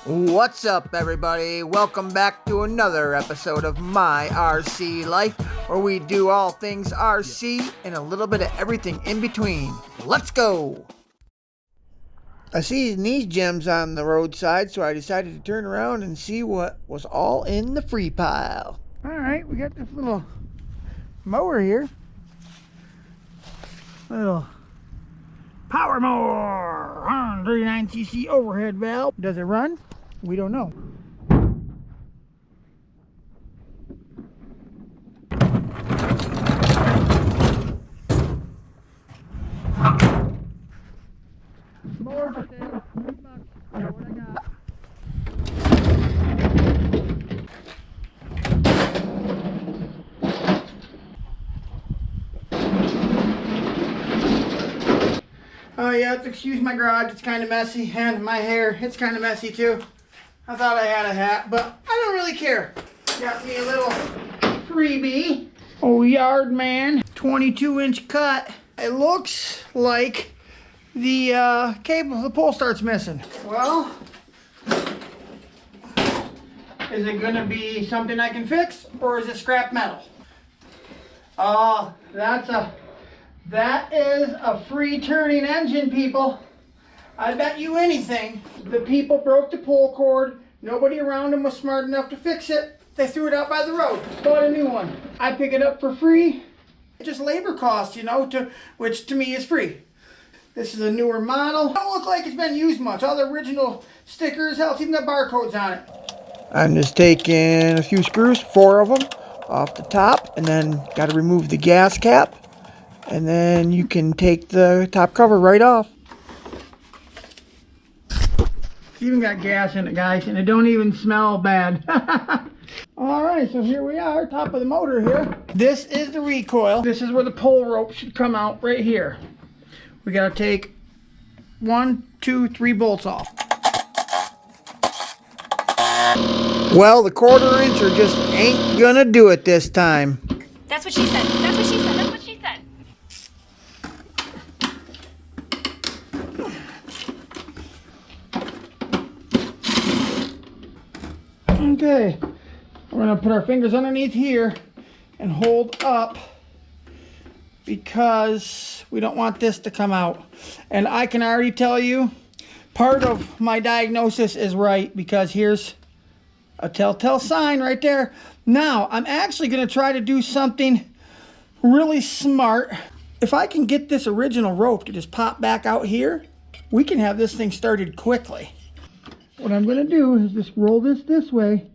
What's up, everybody? Welcome back to another episode of My RC Life, where we do all things RC and a little bit of everything in between. Let's go! I seen these gems on the roadside, so I decided to turn around and see what was all in the free pile. Alright, we got this little mower here. Little power mower, 139cc overhead valve. Does it run? We don't know. More for sale, $3. What I got. Oh yeah, excuse my garage, it's kind of messy, and my hair, it's kind of messy too. I thought I had a hat, but I don't really care. Got me a little freebie. Oh, Yard Man, 22-inch cut. It looks like the cable, the pole starts missing. Well, is it gonna be something I can fix, or is it scrap metal? That is a free turning engine, people. I bet you anything, the people broke the pull cord. Nobody around them was smart enough to fix it. They threw it out by the road, bought a new one. I pick it up for free. It's just labor cost, you know, which to me is free. This is a newer model. Don't look like it's been used much. All the original stickers, hell, it's even got barcodes on it. I'm just taking a few screws, 4 of them, off the top, and then got to remove the gas cap. And then you can take the top cover right off. It's even got gas in it, guys, and it don't even smell bad. Alright, so here we are, top of the motor here. This is the recoil. This is where the pole rope should come out, right here. We gotta take 1, 2, 3 bolts off. Well, the 1/4 incher just ain't gonna do it this time. That's what she said. That's what she said. That's what she said. Okay, we're gonna put our fingers underneath here and hold up because we don't want this to come out. And I can already tell you, part of my diagnosis is right, because here's a telltale sign right there. Now, I'm actually gonna try to do something really smart. If I can get this original rope to just pop back out here, we can have this thing started quickly. What I'm going to do is just roll this way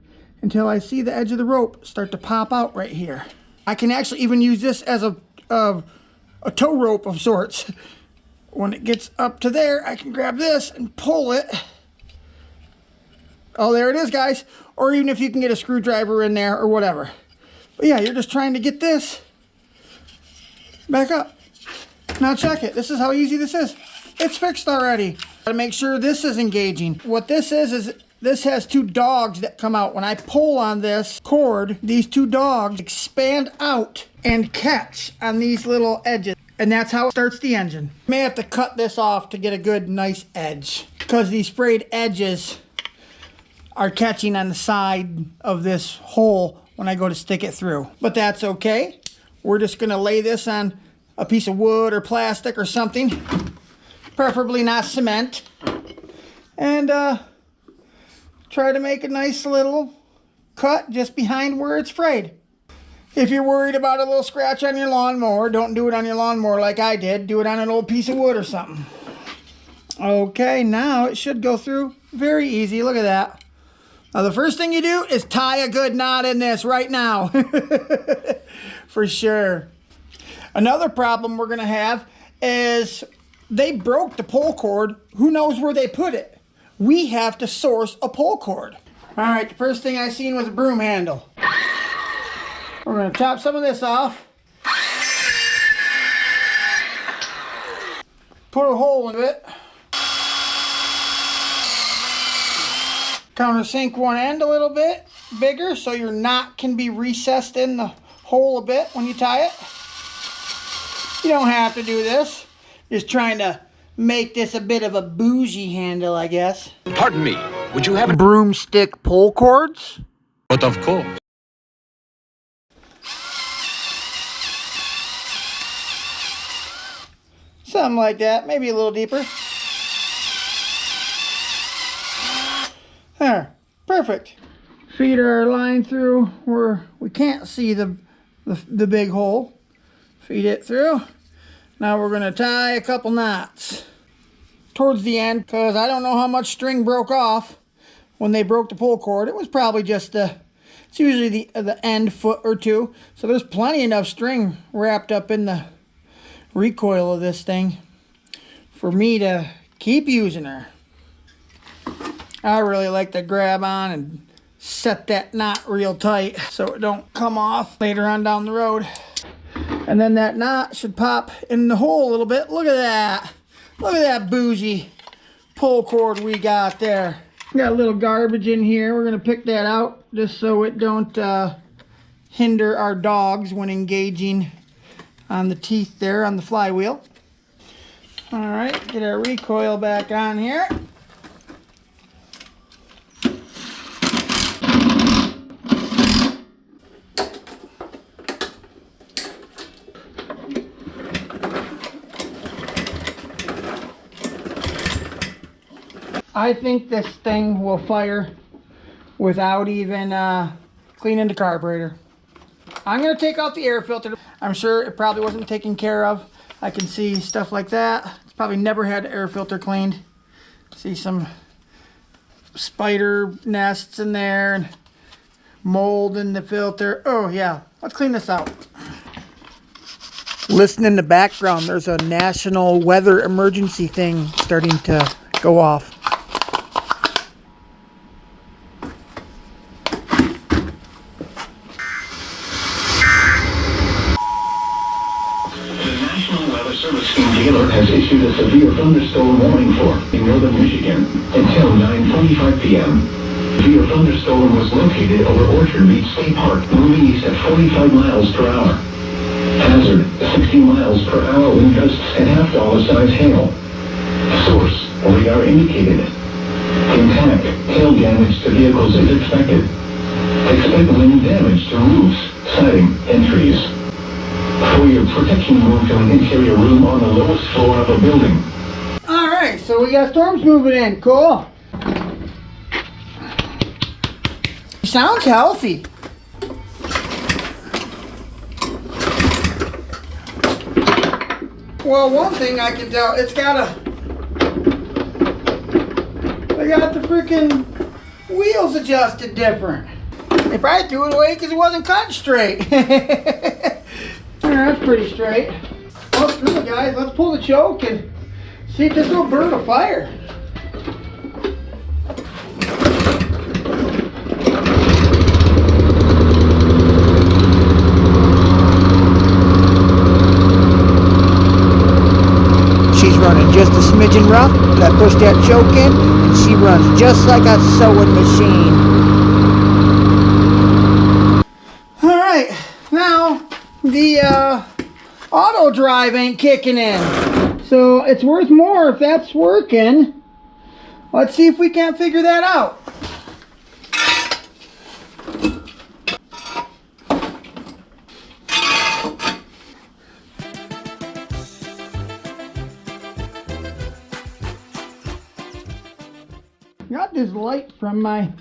until I see the edge of the rope start to pop out right here. I can actually even use this as a tow rope of sorts. When it gets up to there, I can grab this and pull it. Oh, there it is, guys. Or even if you can get a screwdriver in there or whatever. But yeah, you're just trying to get this back up. Now check it. This is how easy this is. It's fixed already. Gotta make sure this is engaging. What this is this has 2 dogs that come out. When I pull on this cord, these 2 dogs expand out and catch on these little edges. And that's how it starts the engine. May have to cut this off to get a good, nice edge, because these frayed edges are catching on the side of this hole when I go to stick it through. But that's okay. We're just gonna lay this on a piece of wood or plastic or something. Preferably not cement, and try to make a nice little cut just behind where it's frayed. If you're worried about a little scratch on your lawnmower, don't do it on your lawnmower like I did. Do it on an old piece of wood or something. Okay, now it should go through very easy. Look at that. Now the first thing you do is tie a good knot in this right now. For sure. Another problem we're gonna have is they broke the pull cord. Who knows where they put it? We have to source a pull cord. All right, the first thing I seen was a broom handle. We're gonna chop some of this off. Put a hole in it. Countersink one end a little bit bigger so your knot can be recessed in the hole a bit when you tie it. You don't have to do this. Just trying to make this a bit of a bougie handle, I guess. Pardon me, Would you have a broomstick pull cords? But of course. Something like that, maybe a little deeper. There, perfect. Feed our line through where we can't see the big hole. Feed it through. Now we're gonna tie a couple knots towards the end, because I don't know how much string broke off when they broke the pull cord. It was probably just it's usually the end foot or two. So there's plenty enough string wrapped up in the recoil of this thing for me to keep using her. I really like to grab on and set that knot real tight so it don't come off later on down the road. And then that knot should pop in the hole a little bit. Look at that. Look at that bougie pull cord we got there. Got a little garbage in here. We're going to pick that out just so it don't hinder our dogs when engaging on the teeth there on the flywheel. All right, get our recoil back on here. I think this thing will fire without even cleaning the carburetor. I'm going to take out the air filter. I'm sure it probably wasn't taken care of. I can see stuff like that. It's probably never had the air filter cleaned. See some spider nests in there and mold in the filter. Oh yeah, let's clean this out. Listen in the background, there's a national weather emergency thing starting to go off. Alert has issued a severe thunderstorm warning for in northern Michigan until 9:45 p.m. Severe thunderstorm was located over Orchard Beach State Park, moving east at 45 miles per hour. Hazard: 60 miles per hour wind gusts and half-dollar size hail. Source: radar indicated. Intact hail damage to vehicles is expected. Expect wind damage to roofs, siding, and trees. For your protection, move to an interior room on the lowest floor of a building. Alright, so we got storms moving in. Cool. Sounds healthy. Well, one thing I can tell, they got the freaking wheels adjusted different. They probably threw it away because it wasn't cut straight. That's pretty straight. Well, screw it, guys. Let's pull the choke and see if this will burn a fire. She's running just a smidgen rough, but I push that choke in, and she runs just like a sewing machine. All right, now the auto drive ain't kicking in, so it's worth more if that's working. Let's see if we can't figure that out. Got this light from my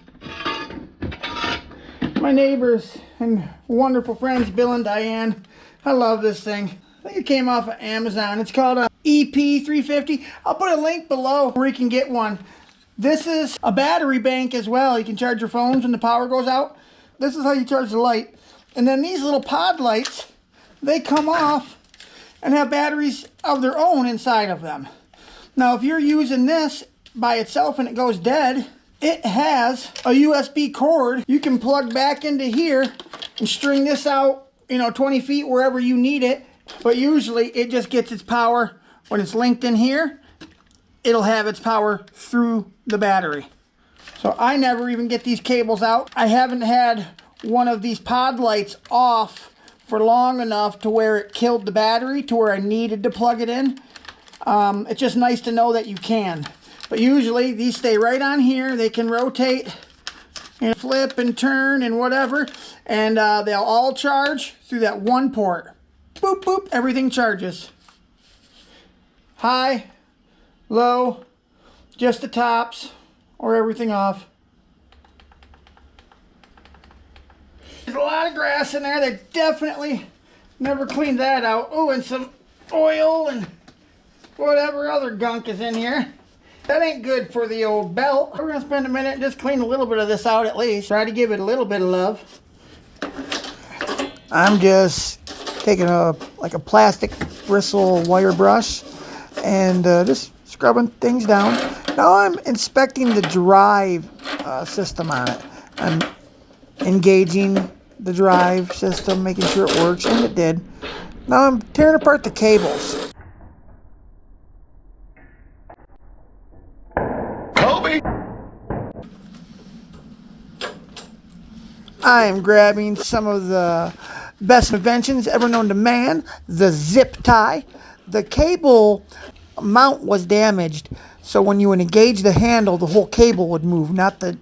neighbors and wonderful friends, Bill and Diane. I love this thing. I think it came off of Amazon. It's called a EP350. I'll put a link below where you can get one. This is a battery bank as well. You can charge your phones when the power goes out. This is how you charge the light. And then these little pod lights, they come off and have batteries of their own inside of them. Now, if you're using this by itself and it goes dead, it has a USB cord you can plug back into here and string this out, 20 feet wherever you need it. But usually it just gets its power when it's linked in here. It'll have its power through the battery. So I never even get these cables out. I haven't had one of these pod lights off for long enough to where it killed the battery to where I needed to plug it in. It's just nice to know that you can. But usually these stay right on here. They can rotate and flip and turn and whatever. And they'll all charge through that one port. Boop, boop, everything charges. High, low, just the tops, or everything off. There's a lot of grass in there. They definitely never cleaned that out. Oh, and some oil and whatever other gunk is in here. That ain't good for the old belt. We're gonna spend a minute and just clean a little bit of this out at least. Try to give it a little bit of love. I'm just taking a plastic bristle wire brush and just scrubbing things down. Now I'm inspecting the drive system on it. I'm engaging the drive system, making sure it works, and it did. Now I'm tearing apart the cables. I am grabbing some of the best inventions ever known to man, the zip tie. The cable mount was damaged, so when you would engage the handle, the whole cable would move, not the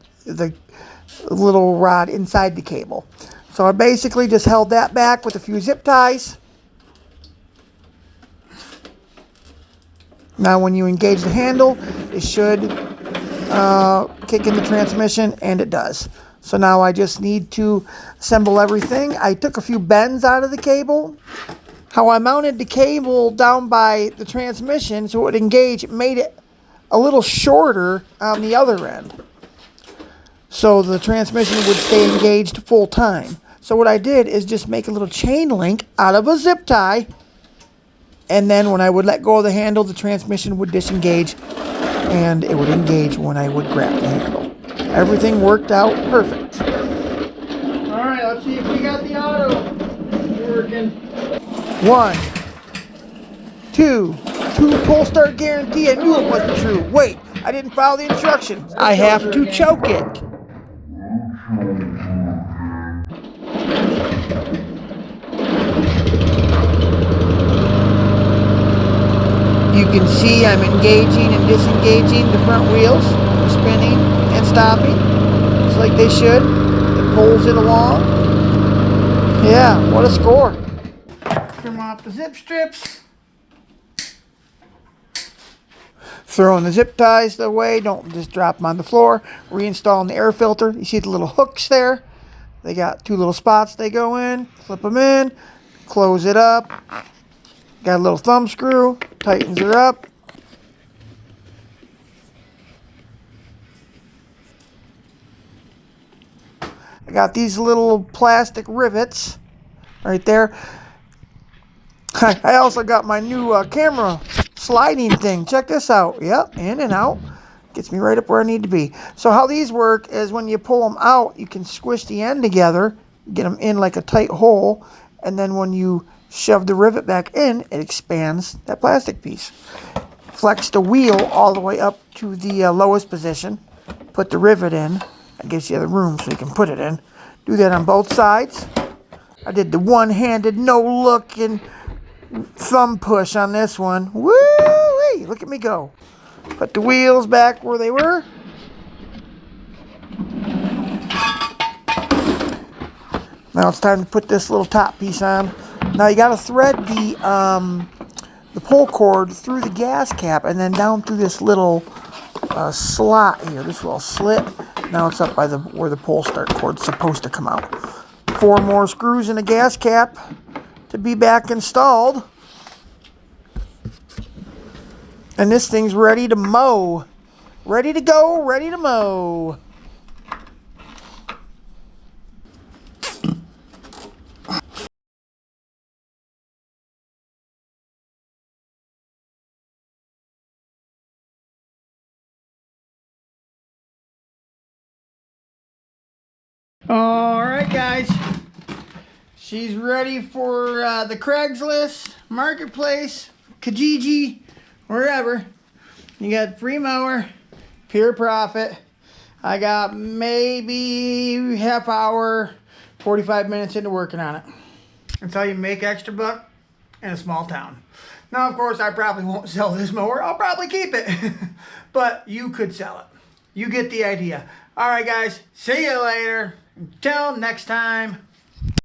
little rod inside the cable. So I basically just held that back with a few zip ties. Now when you engage the handle, it should kick in the transmission, and it does. So now I just need to assemble everything. I took a few bends out of the cable. How I mounted the cable down by the transmission so it would engage, it made it a little shorter on the other end, so the transmission would stay engaged full time. So what I did is just make a little chain link out of a zip tie, and then when I would let go of the handle, the transmission would disengage and it would engage when I would grab the handle. Everything worked out perfect. All right, let's see if we got the auto working. 1, 2, 2 pull start guarantee. I knew it wasn't true. Wait, I didn't follow the instructions. I have to choke it. You can see I'm engaging and disengaging the front wheels. They're spinning and stopping, just like they should. It pulls it along. Yeah, what a score. Trim off the zip strips. Throwing the zip ties away, don't just drop them on the floor. Reinstalling the air filter. You see the little hooks there? They got 2 little spots they go in. Flip them in, close it up. Got a little thumb screw, tightens it up. I got these little plastic rivets right there. I also got my new camera sliding thing. Check this out. Yep, in and out. Gets me right up where I need to be. So how these work is when you pull them out, you can squish the end together, get them in like a tight hole, and then when you shove the rivet back in, it expands that plastic piece. Flex the wheel all the way up to the lowest position. Put the rivet in. That gives you the room so you can put it in. Do that on both sides. I did the one-handed, no-look and thumb push on this one. Woo-wee! Look at me go. Put the wheels back where they were. Now it's time to put this little top piece on. Now you got to thread the pull cord through the gas cap and then down through this little slot here, this little slit. Now it's up by where the pull start cord's supposed to come out. 4 more screws in the gas cap to be back installed. And this thing's ready to mow. Ready to go, ready to mow. All right, guys. She's ready for the Craigslist, Marketplace, Kijiji, wherever. You got free mower, pure profit. I got maybe half hour, 45 minutes into working on it. That's how you make extra buck in a small town. Now, of course, I probably won't sell this mower. I'll probably keep it. But you could sell it. You get the idea. All right, guys. See you later. Until next time.